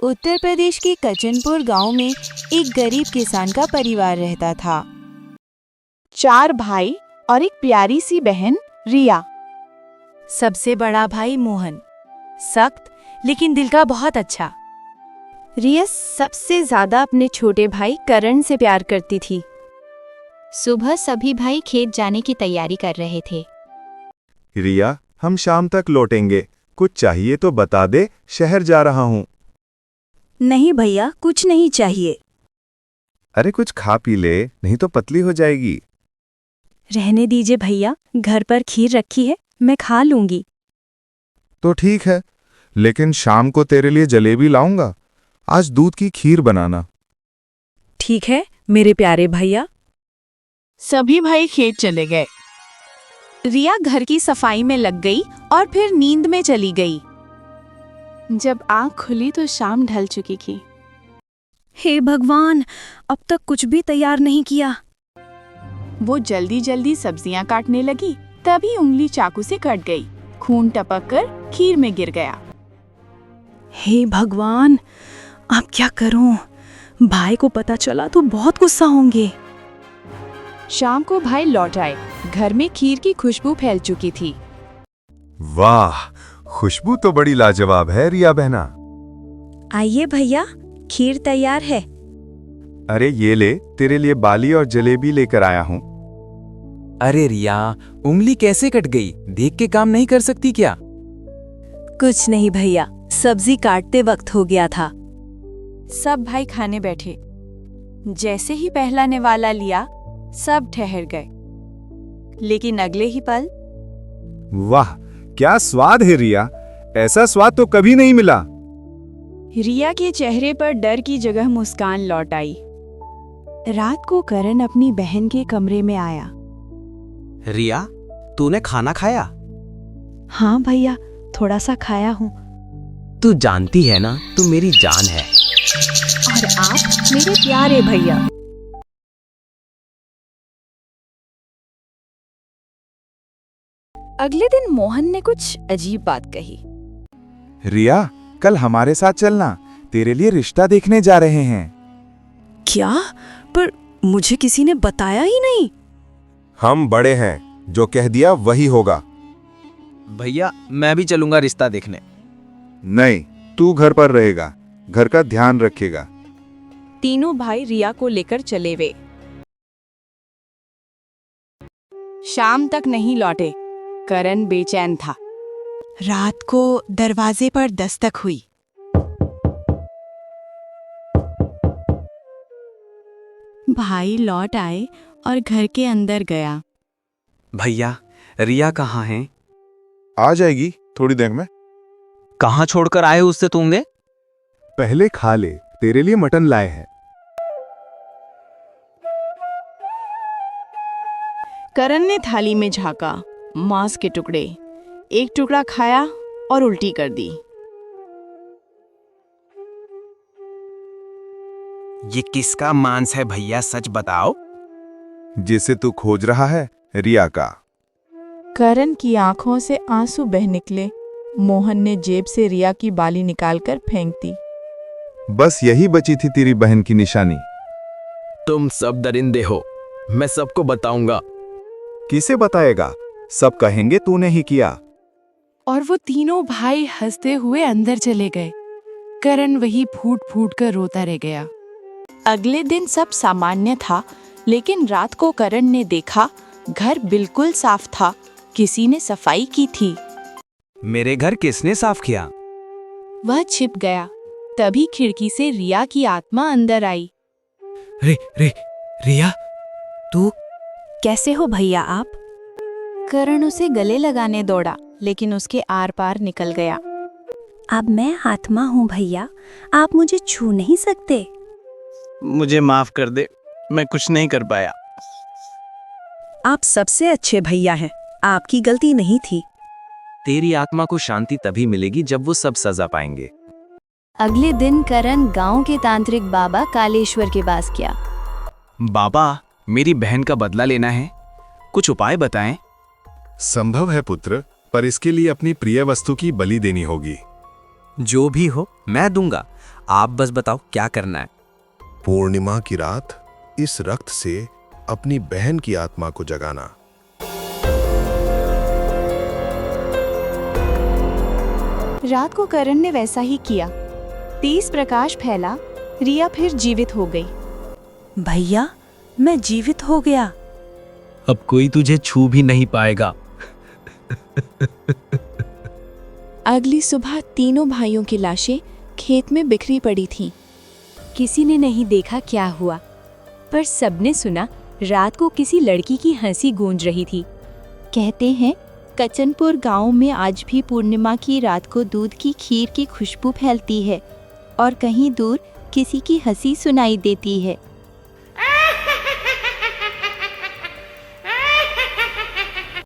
उत्तर प्रदेश के कचनपुर गांव में एक गरीब किसान का परिवार रहता था। 4 भाई और एक प्यारी सी बहन रिया। सबसे बड़ा भाई मोहन, सख्त लेकिन दिल का बहुत अच्छा। रिया सबसे ज्यादा अपने छोटे भाई करण से प्यार करती थी। सुबह सभी भाई खेत जाने की तैयारी कर रहे थे। रिया, हम शाम तक लौटेंगे, कुछ चाहिए तो बता दे, शहर जा रहा हूँ। नहीं भैया, कुछ नहीं चाहिए। अरे कुछ खा पी ले, नहीं तो पतली हो जाएगी। रहने दीजिए भैया, घर पर खीर रखी है, मैं खा लूंगी। तो ठीक है, लेकिन शाम को तेरे लिए जलेबी लाऊंगा। आज दूध की खीर बनाना। ठीक है मेरे प्यारे भैया। सभी भाई खेत चले गए। रिया घर की सफाई में लग गई और फिर नींद में चली गई। जब आंख खुली तो शाम ढल चुकी थी। हे भगवान, अब तक कुछ भी तैयार नहीं किया। वो जल्दी जल्दी सब्जियां काटने लगी, तभी उंगली चाकू से कट गई। खून टपक कर खीर में गिर गया। हे भगवान, अब क्या करूं? भाई को पता चला तो बहुत गुस्सा होंगे। शाम को भाई लौट आए। घर में खीर की खुशबू फैल चुकी थी। वाह, खुशबू तो बड़ी लाजवाब है रिया बहना। आइए भैया, खीर तैयार है। अरे ये ले, तेरे लिए बाली और जलेबी लेकर आया हूँ। अरे रिया, उंगली कैसे कट गई? देख के काम नहीं कर सकती क्या? कुछ नहीं भैया, सब्जी काटते वक्त हो गया था। सब भाई खाने बैठे। जैसे ही पहला निवाला लिया, सब ठहर गए। लेकिन अगले ही पल, वाह, क्या स्वाद है रिया, ऐसा स्वाद तो कभी नहीं मिला। रिया के चेहरे पर डर की जगह मुस्कान लौट आई। रात को करण अपनी बहन के कमरे में आया। रिया, तूने खाना खाया? हाँ भैया, थोड़ा सा खाया हूँ। तू जानती है ना, तू मेरी जान है। और आप मेरे प्यारे भैया। अगले दिन मोहन ने कुछ अजीब बात कही। रिया, कल हमारे साथ चलना, तेरे लिए रिश्ता देखने जा रहे हैं। क्या? पर मुझे किसी ने बताया ही नहीं। हम बड़े हैं, जो कह दिया वही होगा। भैया, मैं भी चलूंगा रिश्ता देखने। नहीं, तू घर पर रहेगा, घर का ध्यान रखेगा। तीनों भाई रिया को लेकर चले वे। शाम तक नहीं लौटे। करण बेचैन था। रात को दरवाजे पर दस्तक हुई। भाई लौट आए और घर के अंदर गया। भैया, रिया कहाँ है? आ जाएगी थोड़ी देर में। कहाँ छोड़कर आए उससे तुमने? पहले खा ले, तेरे लिए मटन लाए हैं। करण ने थाली में झांका। मांस के टुकड़े। एक टुकड़ा खाया और उल्टी कर दी। ये किसका मांस है भैया, सच बताओ। जिसे तू खोज रहा है, रिया का। करण की आंखों से आंसू बह निकले। मोहन ने जेब से रिया की बाली निकालकर फेंक दी। बस यही बची थी तेरी बहन की निशानी। तुम सब दरिंदे हो, मैं सबको बताऊंगा। किसे बताएगा? सब कहेंगे तूने ही किया। और वो तीनों भाई हंसते हुए अंदर चले गए। करण वही फूट फूट कर रोता रह गया। अगले दिन सब सामान्य था, लेकिन रात को करण ने देखा घर बिल्कुल साफ था। किसी ने सफाई की थी। मेरे घर किसने साफ किया? वह छिप गया। तभी खिड़की से रिया की आत्मा अंदर आई। रिया, तू कैसे हो भैया आप? करण उसे गले लगाने दौड़ा, लेकिन उसके आर पार निकल गया। अब मैं आत्मा हूँ भैया, आप मुझे छू नहीं सकते। मुझे माफ कर दे, मैं कुछ नहीं कर पाया। आप सबसे अच्छे भैया हैं, आपकी गलती नहीं थी। तेरी आत्मा को शांति तभी मिलेगी जब वो सब सजा पाएंगे। अगले दिन करण गांव के तांत्रिक बाबा कालेश्वर के पास गया। बाबा, मेरी बहन का बदला लेना है, कुछ उपाय बताएं। संभव है पुत्र, पर इसके लिए अपनी प्रिय वस्तु की बलि देनी होगी। जो भी हो मैं दूंगा, आप बस बताओ क्या करना है। पूर्णिमा की रात इस रक्त से अपनी बहन की आत्मा को जगाना। रात को करण ने वैसा ही किया। तेज प्रकाश फैला, रिया फिर जीवित हो गई। भैया, मैं जीवित हो गया। अब कोई तुझे छू भी नहीं पाएगा। अगली सुबह तीनों भाइयों की लाशें खेत में बिखरी पड़ी थीं। किसी ने नहीं देखा क्या हुआ, पर सबने सुना रात को किसी लड़की की हंसी गूंज रही थी। कहते हैं कचनपुर गांव में आज भी पूर्णिमा की रात को दूध की खीर की खुशबू फैलती है और कहीं दूर किसी की हंसी सुनाई देती है।